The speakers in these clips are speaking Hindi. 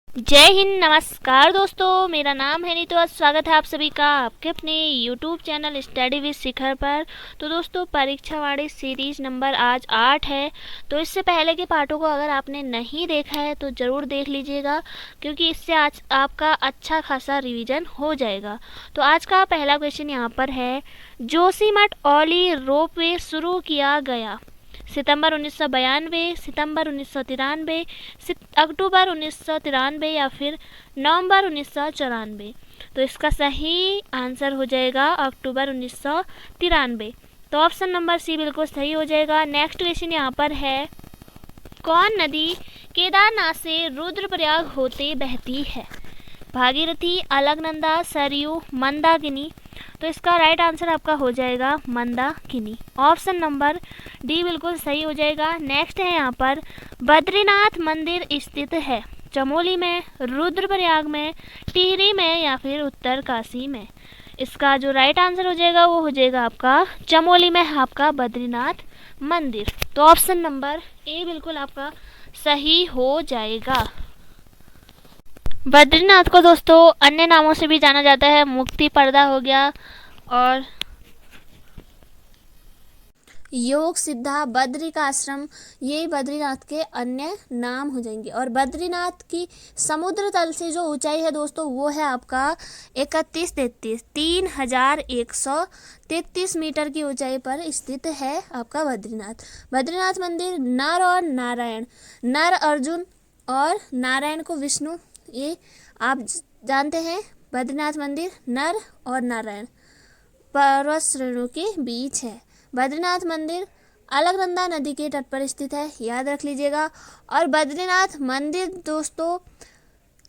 जय हिंद। नमस्कार दोस्तों, मेरा नाम है नीतू। स्वागत है आप सभी का आपके अपने यूट्यूब चैनल स्टडी विद शिखर पर। तो दोस्तों, परीक्षा वाणी सीरीज नंबर आज 8 है। तो इससे पहले के पार्टों को अगर आपने नहीं देखा है तो ज़रूर देख लीजिएगा, क्योंकि इससे आज आपका अच्छा खासा रिवीजन हो जाएगा। तो आज का पहला क्वेश्चन यहाँ पर है, जोशीमठ औली रोपवे शुरू किया गया? सितंबर 1992, सितंबर 1993, अक्टूबर 1993 या फिर नवंबर 1994। तो इसका सही आंसर हो जाएगा अक्टूबर 1993। तो ऑप्शन नंबर सी बिल्कुल सही हो जाएगा। नेक्स्ट क्वेश्चन यहाँ पर है, कौन नदी केदारनाथ से रुद्रप्रयाग होते बहती है? भागीरथी, अलकनंदा, सरयू, मंदाकिनी। तो इसका राइट आंसर आपका हो जाएगा मंदाकिनी। ऑप्शन नंबर डी बिल्कुल सही हो जाएगा। नेक्स्ट है यहाँ पर, बद्रीनाथ मंदिर स्थित है चमोली में, रुद्रप्रयाग में, टिहरी में या फिर उत्तरकाशी में? इसका जो राइट आंसर हो जाएगा वो हो जाएगा आपका चमोली में आपका बद्रीनाथ मंदिर। तो ऑप्शन नंबर ए बिल्कुल आपका सही हो जाएगा। बद्रीनाथ को दोस्तों अन्य नामों से भी जाना जाता है, मुक्ति पर्दा हो गया और योग सिद्धा, बद्री का आश्रम, ये बद्रीनाथ के अन्य नाम हो जाएंगे। और बद्रीनाथ की समुद्र तल से जो ऊंचाई है दोस्तों वो है आपका 3133 मीटर की ऊंचाई पर स्थित है आपका बद्रीनाथ। बद्रीनाथ मंदिर नर और नारायण, नर अर्जुन और नारायण को विष्णु, ये आप जानते हैं। बद्रीनाथ मंदिर नर और नारायण पर्वत श्रेणियों के बीच है। बद्रीनाथ मंदिर अलकनंदा नदी के तट पर स्थित है, याद रख लीजिएगा। और बद्रीनाथ मंदिर दोस्तों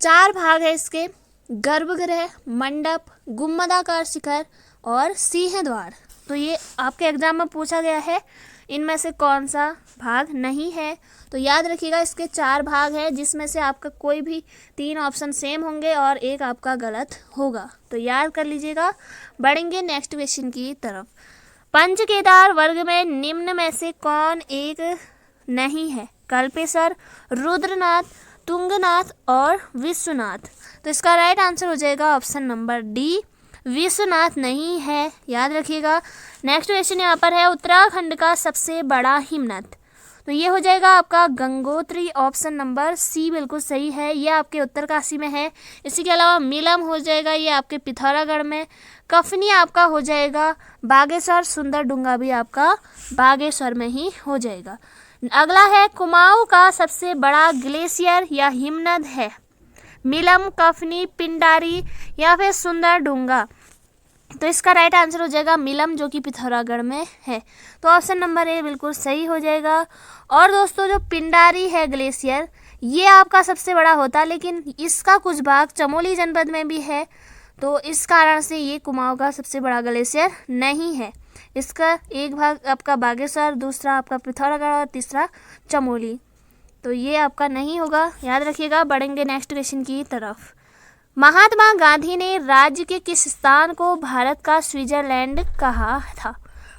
4 भाग है इसके, गर्भगृह, मंडप, गुम्बदाकार शिखर और सिंह द्वार। तो ये आपके एग्जाम में पूछा गया है, इनमें से कौन सा भाग नहीं है? तो याद रखिएगा इसके 4 भाग हैं, जिसमें से आपका कोई भी 3 ऑप्शन सेम होंगे और एक आपका गलत होगा। तो याद कर लीजिएगा। बढ़ेंगे नेक्स्ट क्वेश्चन की तरफ। पंच केदार वर्ग में निम्न में से कौन एक नहीं है? कल्पेश्वर, रुद्रनाथ, तुंगनाथ और विश्वनाथ। तो इसका राइट आंसर हो जाएगा ऑप्शन नंबर डी, विश्वनाथ नहीं है, याद रखिएगा। नेक्स्ट क्वेश्चन यहाँ पर है, उत्तराखंड का सबसे बड़ा हिमनद। तो ये हो जाएगा आपका गंगोत्री। ऑप्शन नंबर सी बिल्कुल सही है, ये आपके उत्तरकाशी में है। इसी के अलावा मिलम हो जाएगा, ये आपके पिथौरागढ़ में। कफनी आपका हो जाएगा बागेश्वर, सुंदरडुंगा भी आपका बागेश्वर में ही हो जाएगा। अगला है, कुमाऊं का सबसे बड़ा ग्लेशियर या हिमनद है? मिलम, कफनी, पिंडारी या फिर सुंदरडुंगा। तो इसका राइट आंसर हो जाएगा मिलम, जो कि पिथौरागढ़ में है। तो ऑप्शन नंबर ए बिल्कुल सही हो जाएगा। और दोस्तों, जो पिंडारी है ग्लेशियर, ये आपका सबसे बड़ा होता है, लेकिन इसका कुछ भाग चमोली जनपद में भी है। तो इस कारण से ये कुमाऊं का सबसे बड़ा ग्लेशियर नहीं है। इसका एक भाग आपका बागेश्वर, दूसरा आपका पिथौरागढ़ और तीसरा चमोली। तो ये आपका नहीं होगा, याद रखिएगा। बढ़ेंगे नेक्स्ट क्वेश्चन की तरफ। महात्मा गांधी ने राज्य के किस स्थान को भारत का स्विट्जरलैंड कहा था?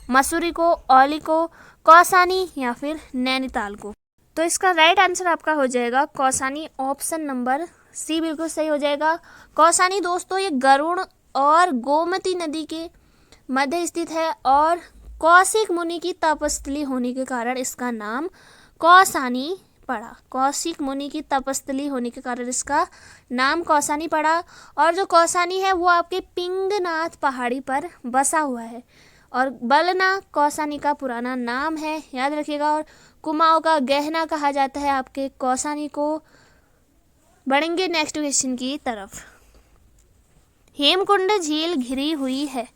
मसूरी को, औली को, कौसानी या फिर नैनीताल को? तो इसका राइट आंसर आपका हो जाएगा कौसानी। ऑप्शन नंबर सी बिल्कुल सही हो जाएगा। कौसानी दोस्तों ये गरुड़ और गोमती नदी के मध्य स्थित है, और कौशिक मुनि की तपस्थली होने के कारण इसका नाम कौसानी पड़ा। कौशिक मुनि की तपस्थली होने के कारण इसका नाम कौसानी पड़ा। और जो कौसानी है वो आपके पिंगनाथ पहाड़ी पर बसा हुआ है, और बलना कौसानी का पुराना नाम है, याद रखिएगा। और कुमाऊं का गहना कहा जाता है आपके कौसानी को। बढ़ेंगे नेक्स्ट क्वेश्चन की तरफ। हेमकुंड झील घिरी हुई है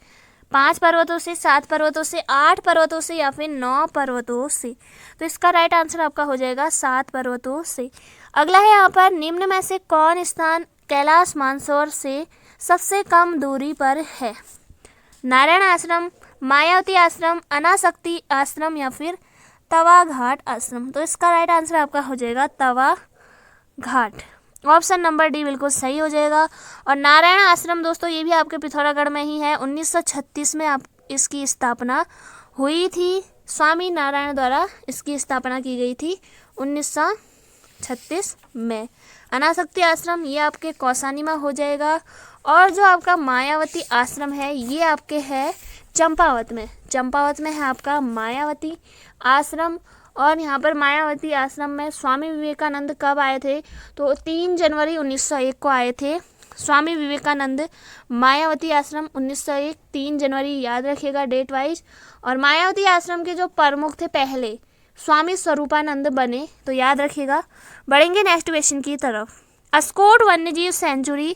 5 पर्वतों से, 7 पर्वतों से, 8 पर्वतों से या फिर 9 पर्वतों से? तो इसका राइट आंसर आपका हो जाएगा 7 पर्वतों से। अगला है यहाँ पर, निम्न में से कौन स्थान कैलाश मानसरोवर से सबसे कम दूरी पर है? नारायण आश्रम, मायावती आश्रम, अनासक्ति आश्रम या फिर तवा घाट आश्रम? तो इसका राइट आंसर आपका हो जाएगा तवा घाट। ऑप्शन नंबर डी बिल्कुल सही हो जाएगा। और नारायण आश्रम दोस्तों ये भी आपके पिथौरागढ़ में ही है। 1936 में आप इसकी स्थापना हुई थी, स्वामी नारायण द्वारा इसकी स्थापना की गई थी 1936 में। अनासक्ति आश्रम ये आपके कौसानी में हो जाएगा। और जो आपका मायावती आश्रम है ये आपके है चंपावत में। चंपावत में है आपका मायावती आश्रम। और यहाँ पर मायावती आश्रम में स्वामी विवेकानंद कब आए थे? तो 3 जनवरी 1901 को आए थे स्वामी विवेकानंद। मायावती आश्रम 1901 3 जनवरी, याद रखिएगा डेट वाइज। और मायावती आश्रम के जो प्रमुख थे पहले स्वामी स्वरूपानंद बने, तो याद रखिएगा। बढ़ेंगे नेक्स्ट क्वेश्चन की तरफ। अस्कोट वन्यजीव सेंचुरी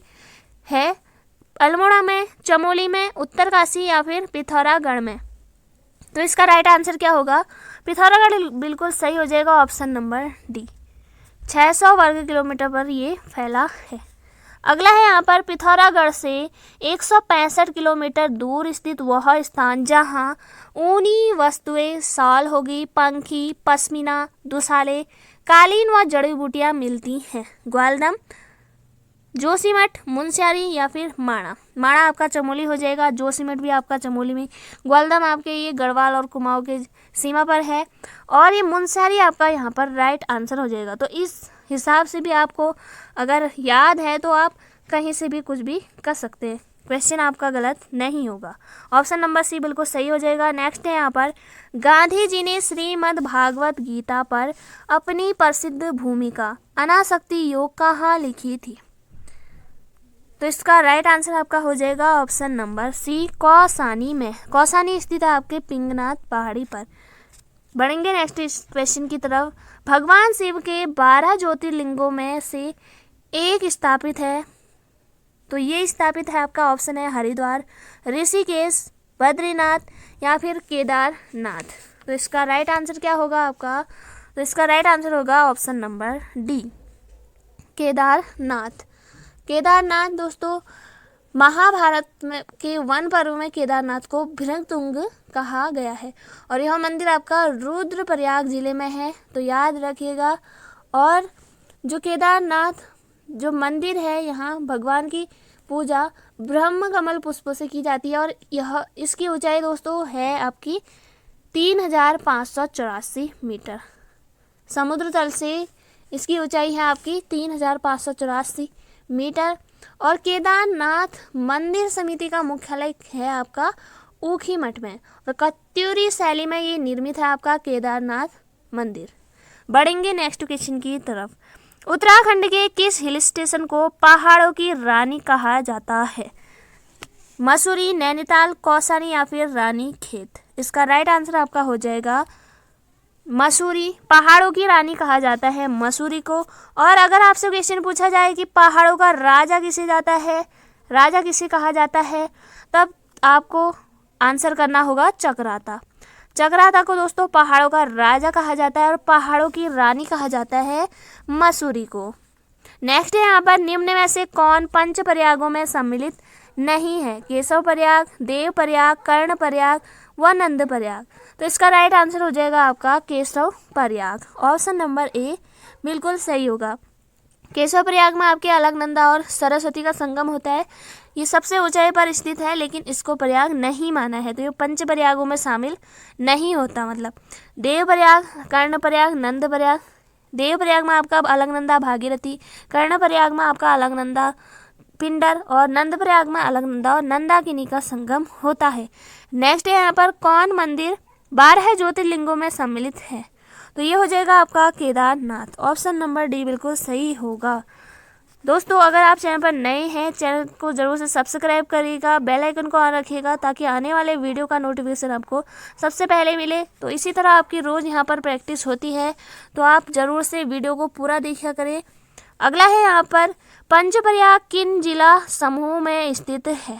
है अल्मोड़ा में, चमोली में, उत्तरकाशी या फिर पिथौरागढ़ में? तो इसका राइट आंसर क्या होगा? पिथौरागढ़ बिल्कुल सही हो जाएगा, ऑप्शन नंबर डी। 600 वर्ग किलोमीटर पर ये फैला है। अगला है यहाँ पर पिथौरागढ़ से 165 किलोमीटर दूर स्थित वह स्थान जहाँ ऊनी वस्तुएं, साल होगी, पंखी, पश्मीना, दुसाले, कालीन व जड़ी बूटियाँ मिलती हैं। ग्वालदम, जोशीमठ, मुनस्यारी या फिर माणा? माणा आपका चमोली हो जाएगा, जोशीमठ भी आपका चमोली में, ग्वालदम आपके ये गढ़वाल और कुमाऊं के सीमा पर है, और ये मुनस्यारी आपका यहाँ पर राइट आंसर हो जाएगा। तो इस हिसाब से भी आपको अगर याद है तो आप कहीं से भी कुछ भी कर सकते हैं, क्वेश्चन आपका गलत नहीं होगा। ऑप्शन नंबर सी बिल्कुल सही हो जाएगा। नेक्स्ट है यहाँ पर गांधी जी ने श्रीमद् भागवत गीता पर अपनी प्रसिद्ध भूमिका अनासक्ति योग कहाँ लिखी थी? तो इसका राइट आंसर आपका हो जाएगा ऑप्शन नंबर सी, कौसानी में। कौसानी स्थित है आपके पिंगनाथ पहाड़ी पर। बढ़ेंगे नेक्स्ट क्वेश्चन की तरफ। भगवान शिव के 12 ज्योतिर्लिंगों में से एक स्थापित है, तो ये स्थापित है आपका ऑप्शन है हरिद्वार, ऋषिकेश, बद्रीनाथ या फिर केदारनाथ? तो इसका राइट आंसर क्या होगा आपका? तो इसका राइट आंसर होगा option number D, Kedarnath. Kedarnath दोस्तों महाभारत में के वन पर्व में केदारनाथ को भृंगतुंग कहा गया है, और यह मंदिर आपका रुद्रप्रयाग जिले में है, तो याद रखिएगा। और जो केदारनाथ जो मंदिर है यहाँ भगवान की पूजा ब्रह्म कमल पुष्पों से की जाती है, और यह इसकी ऊंचाई दोस्तों है आपकी 3584 मीटर। समुद्र तल से इसकी ऊंचाई है आपकी 3584 मीटर। और केदारनाथ मंदिर समिति का मुख्यालय है आपका ऊखीमठ में, और कत्यूरी शैली में ये निर्मित है आपका केदारनाथ मंदिर। बढ़ेंगे नेक्स्ट क्वेश्चन की तरफ। उत्तराखंड के किस हिल स्टेशन को पहाड़ों की रानी कहा जाता है? मसूरी, नैनीताल, कौसानी या फिर रानीखेत? इसका राइट आंसर आपका हो जाएगा मसूरी। पहाड़ों की रानी कहा जाता है मसूरी को। और अगर आपसे क्वेश्चन पूछा जाए कि पहाड़ों का राजा किसे जाता है, राजा किसे कहा जाता है, तब आपको आंसर करना होगा चक्राता। चक्राता को दोस्तों पहाड़ों का राजा कहा जाता है और पहाड़ों की रानी कहा जाता है मसूरी को। नेक्स्ट है यहाँ पर निम्न में से कौन पंच प्रयागों में सम्मिलित नहीं है? केशव प्रयाग, देव प्रयाग, कर्ण प्रयाग व नंद प्रयाग? तो इसका राइट आंसर हो जाएगा आपका Keshav Prayag. Option number A बिल्कुल सही होगा। केशव प्रयाग में आपके अलकनंदा और सरस्वती का संगम होता है। ये सबसे ऊंचाई पर स्थित है, लेकिन इसको प्रयाग नहीं माना है, तो ये पंच प्रयागों में शामिल नहीं होता। मतलब देव प्रयाग, कर्ण प्रयाग, नंद प्रयाग। देव प्रयाग में आपका अलकनंदा भागीरथी, कर्ण प्रयाग में आपका अलकनंदा पिंडर, और नंद प्रयाग में अलकनंदा और नंदाकिनी का संगम होता है। नेक्स्ट है यहाँ पर कौन मंदिर 12 ज्योतिर्लिंगों में सम्मिलित है? तो ये हो जाएगा आपका केदारनाथ। ऑप्शन नंबर डी बिल्कुल सही होगा। दोस्तों अगर आप चैनल पर नए हैं, चैनल को जरूर से सब्सक्राइब करिएगा, बेल आइकन को ऑन रखिएगा ताकि आने वाले वीडियो का नोटिफिकेशन आपको सबसे पहले मिले। तो इसी तरह आपकी रोज़ यहाँ पर प्रैक्टिस होती है, तो आप ज़रूर से वीडियो को पूरा देखा करें। अगला है यहाँ पर पंचप्रयाग किन जिला समूह में स्थित है?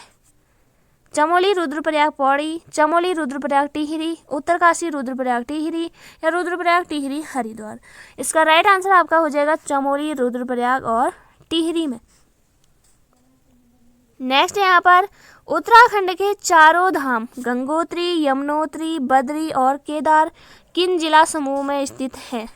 चमोली, रुद्रप्रयाग पौड़ी, चमोली, रुद्रप्रयाग टिहरी, उत्तरकाशी, रुद्रप्रयाग टिहरी या रुद्रप्रयाग टिहरी हरिद्वार? इसका राइट आंसर आपका हो जाएगा चमोली, रुद्रप्रयाग और टिहरी में। नेक्स्ट यहाँ पर उत्तराखंड के चारों धाम गंगोत्री, यमुनोत्री, बद्री और केदार किन जिला समूह में स्थित है?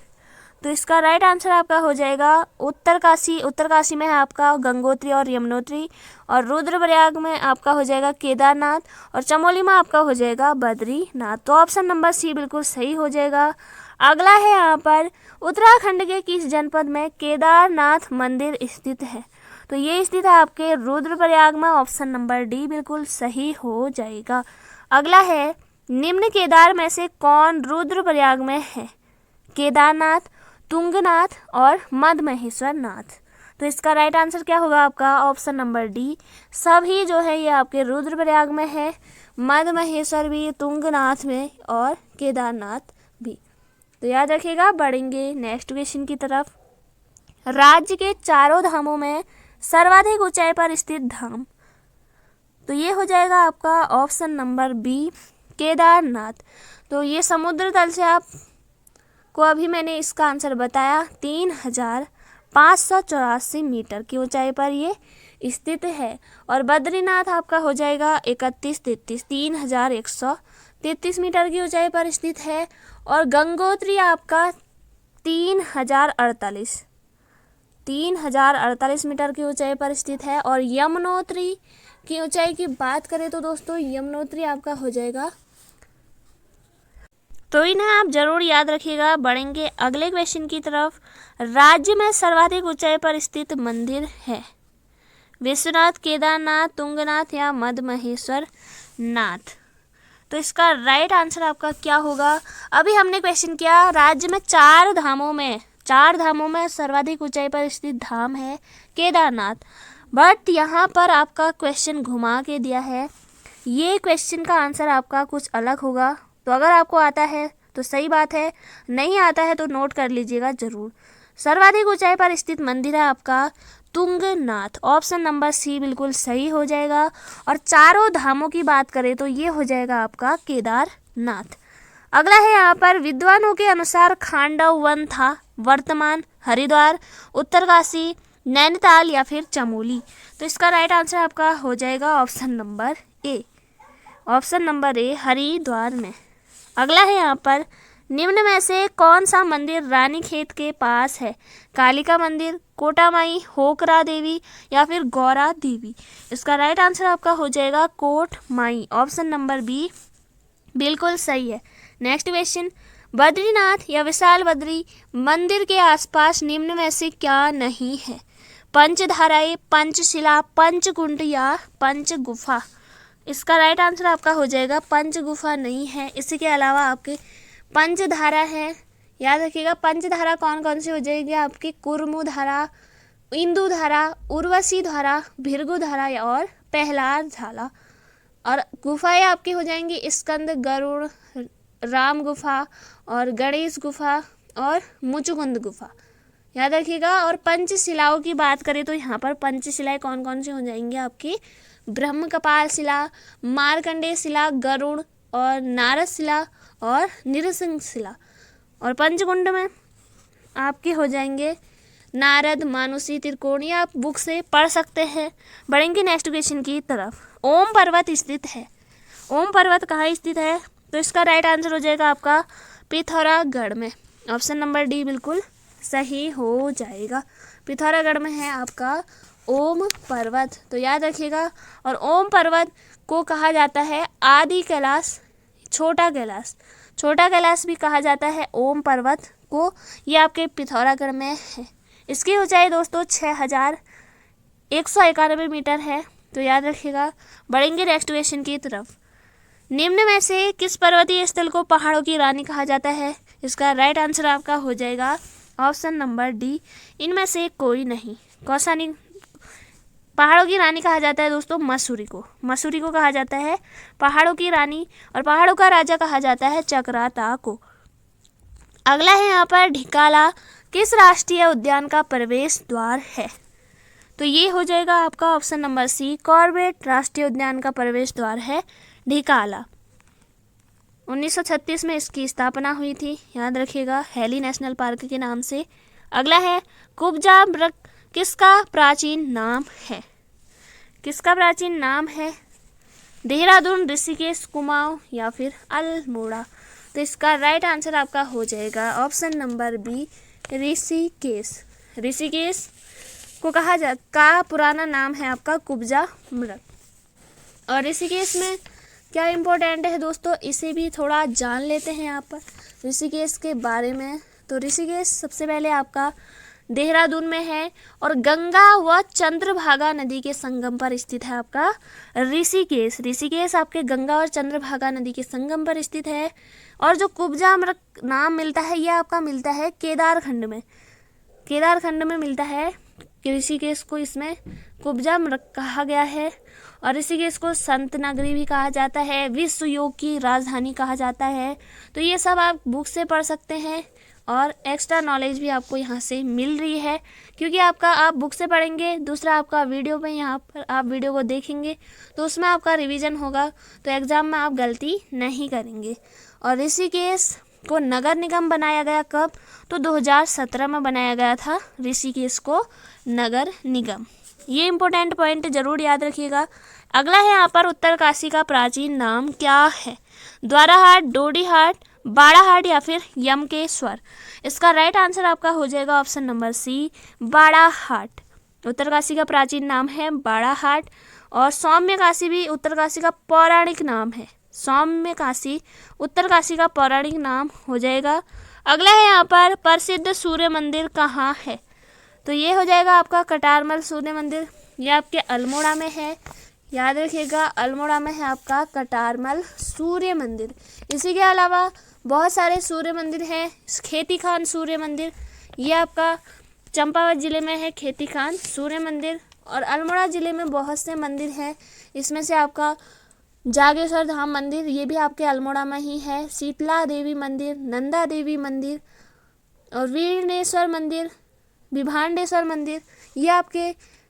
तो इसका राइट आंसर आपका हो जाएगा उत्तरकाशी। उत्तरकाशी में है आपका गंगोत्री और यमुनोत्री, और रुद्रप्रयाग में आपका हो जाएगा केदारनाथ, और चमोली में आपका हो जाएगा बद्रीनाथ। तो ऑप्शन नंबर सी बिल्कुल सही हो जाएगा। अगला है यहाँ पर उत्तराखंड के किस जनपद में केदारनाथ मंदिर स्थित है? तो ये स्थित है आपके रुद्रप्रयाग में। ऑप्शन नंबर डी बिल्कुल सही हो जाएगा। अगला है निम्न केदार में से कौन रुद्रप्रयाग में है? केदारनाथ, तुंगनाथ और मद्महेश्वर नाथ। तो इसका राइट आंसर क्या होगा आपका? Option number D. सभी जो है ये आपके रुद्रप्रयाग में है, मद्महेश्वर भी, तुंगनाथ में और केदारनाथ भी। तो याद रखिएगा। बढ़ेंगे नेक्स्ट क्वेश्चन की तरफ। राज्य के चारों धामों में सर्वाधिक ऊंचाई पर स्थित धाम, तो ये हो जाएगा आपका ऑप्शन नंबर बी केदारनाथ। तो ये समुद्र तल से आप को अभी मैंने इसका आंसर बताया 3584 मीटर की ऊंचाई पर ये स्थित है। और बद्रीनाथ आपका हो जाएगा 3133 मीटर की ऊंचाई पर स्थित है। और गंगोत्री आपका 3048 मीटर की ऊंचाई पर स्थित है। और यमुनोत्री की ऊंचाई की बात करें तो दोस्तों यमुनोत्री आपका हो जाएगा, तो इन्हें आप जरूर याद रखिएगा। बढ़ेंगे अगले क्वेश्चन की तरफ। राज्य में सर्वाधिक ऊंचाई पर स्थित मंदिर है विश्वनाथ, केदारनाथ, तुंगनाथ या मद्महेश्वर नाथ। तो इसका राइट आंसर आपका क्या होगा? अभी हमने क्वेश्चन किया राज्य में चार धामों में सर्वाधिक ऊंचाई पर स्थित धाम है केदारनाथ, बट यहाँ पर आपका क्वेश्चन घुमा के दिया है। ये क्वेश्चन का आंसर आपका कुछ अलग होगा। तो अगर आपको आता है तो सही बात है, नहीं आता है तो नोट कर लीजिएगा जरूर। सर्वाधिक ऊंचाई पर स्थित मंदिर है आपका तुंगनाथ। ऑप्शन नंबर सी बिल्कुल सही हो जाएगा। और चारों धामों की बात करें तो ये हो जाएगा आपका केदारनाथ। अगला है यहाँ पर विद्वानों के अनुसार खांडव वन था वर्तमान हरिद्वार, उत्तरकाशी, नैनीताल या फिर चमोली। तो इसका राइट आंसर आपका हो जाएगा ऑप्शन नंबर ए हरिद्वार में। अगला है यहाँ पर निम्न में से कौन सा मंदिर रानीखेत के पास है? कालिका मंदिर, कोटा माई, होकरा देवी या फिर गौरा देवी। इसका राइट आंसर आपका हो जाएगा कोट माई। ऑप्शन नंबर बी बिल्कुल सही है। Next question. बद्रीनाथ या विशाल बद्री मंदिर के आसपास निम्न में से क्या नहीं है? पंचधाराएं, पंचशिला, पंचकुंड या पंचगुफा। इसका राइट आंसर आपका हो जाएगा पंचगुफा नहीं है। इसी के अलावा आपके पंचधारा है, याद रखिएगा। पंचधारा कौन कौन सी हो जाएगी आपकी? कुर्मु धारा, इंदु धारा, उर्वशी धारा, भृगु धारा और प्रहलाद धारा। और गुफाएं आपकी हो जाएंगी स्कंद, गरुड़, राम गुफा और गणेश गुफा और मुचुकुंद गुफा, याद रखिएगा। और पंचशिलाओं की बात करें तो यहाँ पर पंचशिलाएं कौन कौन सी हो जाएंगी आपकी? ब्रह्म कपाल शिला, मार्कंडेय शिला, गरुड़ और नारद शिला और नृसिंह शिला। और पंचकुंड में आपके हो जाएंगे नारद, मानुषी, त्रिकोणी। आप बुक से पढ़ सकते हैं। बढ़ेंगे नेक्स्ट क्वेश्चन की तरफ। ओम पर्वत स्थित है। ओम पर्वत कहाँ स्थित है? तो इसका राइट आंसर हो जाएगा आपका पिथौरागढ़ में। ऑप्शन नंबर डी बिल्कुल सही हो जाएगा। पिथौरागढ़ में है आपका ओम पर्वत, तो याद रखिएगा। और ओम पर्वत को कहा जाता है आदि कैलाश, छोटा कैलाश भी कहा जाता है ओम पर्वत को। ये आपके पिथौरागढ़ में है। इसकी ऊंचाई दोस्तों 6191 मीटर है, तो याद रखिएगा। बढ़ेंगे नेक्स्ट क्वेश्चन की तरफ। निम्न में से किस पर्वतीय स्थल को पहाड़ों की रानी कहा जाता है? इसका राइट आंसर आपका हो जाएगा ऑप्शन नंबर डी इनमें से कोई नहीं। कौन सा नहीं? पहाड़ों की रानी कहा जाता है दोस्तों मसूरी को कहा जाता है पहाड़ों की रानी। और पहाड़ों का राजा कहा जाता है चक्राता को। अगला है यहाँ पर ढिकाला किस राष्ट्रीय उद्यान का प्रवेश द्वार है? तो ये हो जाएगा आपका ऑप्शन नंबर सी कॉर्बेट राष्ट्रीय उद्यान का प्रवेश द्वार है ढिकाला। 1936 में इसकी स्थापना हुई थी, याद रखिएगा, हेली नेशनल पार्क के नाम से। अगला है कुब्जा मृग किसका प्राचीन नाम है? देहरादून, ऋषिकेश, कुमाऊं या फिर अल्मोड़ा। तो इसका राइट आंसर आपका हो जाएगा ऑप्शन नंबर बी ऋषिकेश को का पुराना नाम है आपका कुब्जा मृग। और ऋषिकेश में क्या इम्पोर्टेंट है दोस्तों, इसे भी थोड़ा जान लेते हैं यहाँ पर। ऋषिकेश के बारे में। तो ऋषिकेश सबसे पहले आपका देहरादून में है और गंगा व चंद्रभागा नदी के संगम पर स्थित है आपका ऋषिकेश। ऋषिकेश आपके गंगा और चंद्रभागा नदी के संगम पर स्थित है। और जो कुब्जा मृग नाम मिलता है यह आपका मिलता है केदारखंड में। केदारखंड में मिलता है ऋषिकेश को, इसमें कुब्जा मृग कहा गया है। और ऋषिकेश को संत नगरी भी कहा जाता है, विश्व योग की राजधानी कहा जाता है। तो ये सब आप बुक से पढ़ सकते हैं और एक्स्ट्रा नॉलेज भी आपको यहाँ से मिल रही है, क्योंकि आपका आप बुक से पढ़ेंगे, दूसरा आपका वीडियो में यहाँ पर आप वीडियो को देखेंगे तो उसमें आपका रिवीजन होगा, तो एग्ज़ाम में आप गलती नहीं करेंगे। और ऋषिकेश को नगर निगम बनाया गया कब? तो 2017 में बनाया गया था ऋषिकेश को नगर निगम। ये इम्पोर्टेंट पॉइंट जरूर याद रखिएगा। अगला है यहाँ पर उत्तरकाशी का प्राचीन नाम क्या है? द्वाराहाट, डोडीहाट, बाड़ाहाट या फिर यमकेश्वर। इसका राइट आंसर आपका हो जाएगा option number C, Barahat. Uttarkashi का प्राचीन नाम है बाड़ाहाट। और सौम्यकाशी भी उत्तरकाशी का पौराणिक नाम है। सौम्यकाशी उत्तरकाशी का पौराणिक नाम हो जाएगा। अगला है यहाँ पर प्रसिद्ध सूर्य मंदिर कहाँ है? तो ये हो जाएगा आपका कटारमल सूर्य मंदिर। ये आपके अल्मोड़ा में है, याद रखिएगा, अल्मोड़ा में है आपका कटारमल सूर्य मंदिर। इसी के अलावा बहुत सारे सूर्य मंदिर हैं। खेती खान सूर्य मंदिर, ये आपका चंपावत ज़िले में है खेती खान सूर्य मंदिर। और अल्मोड़ा ज़िले में बहुत से मंदिर हैं, इसमें से आपका जागेश्वर धाम मंदिर, ये भी आपके अल्मोड़ा में ही है। शीतला देवी मंदिर, नंदा देवी मंदिर और वीरनेश्वर मंदिर, विभांडेश्वर मंदिर, ये आपके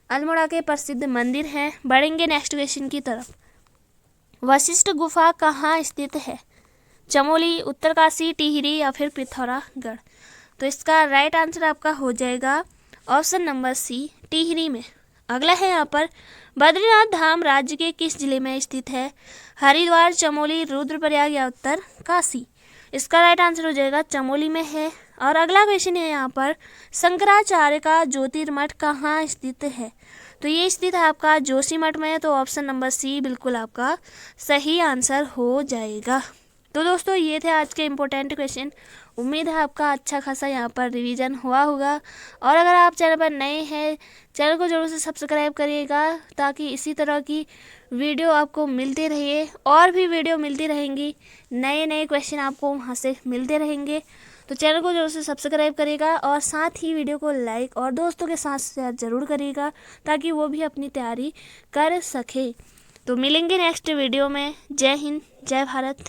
अल्मोड़ा के प्रसिद्ध मंदिर हैं। बढ़ेंगे नेक्स्ट क्वेश्चन की तरफ। वशिष्ठ गुफा कहाँ स्थित है? चमोली, उत्तरकाशी, टिहरी या फिर पिथौरागढ़। तो इसका राइट आंसर आपका हो जाएगा ऑप्शन नंबर सी, टिहरी में। अगला है यहाँ पर बद्रीनाथ धाम राज्य के किस जिले में स्थित है? हरिद्वार, चमोली, रुद्रप्रयाग या उत्तरकाशी। इसका राइट आंसर हो जाएगा चमोली में है। और अगला क्वेश्चन है यहाँ पर शंकराचार्य का ज्योतिर्मठ कहाँ स्थित है? तो ये स्थित है आपका जोशीमठ में। तो ऑप्शन नंबर सी बिल्कुल आपका सही आंसर हो जाएगा। तो दोस्तों ये थे आज के इम्पोर्टेंट क्वेश्चन। उम्मीद है आपका अच्छा खासा यहाँ पर रिवीजन हुआ होगा। और अगर आप चैनल पर नए हैं, चैनल को जरूर से सब्सक्राइब करिएगा, ताकि इसी तरह की वीडियो आपको मिलती रहे। और भी वीडियो मिलती रहेंगी, नए नए क्वेश्चन आपको वहाँ से मिलते रहेंगे। तो चैनल को जरूर से सब्सक्राइब करिएगा और साथ ही वीडियो को लाइक और दोस्तों के साथ शेयर ज़रूर करिएगा, ताकि वो भी अपनी तैयारी कर सके। तो मिलेंगे नेक्स्ट वीडियो में। जय हिंद, जय भारत।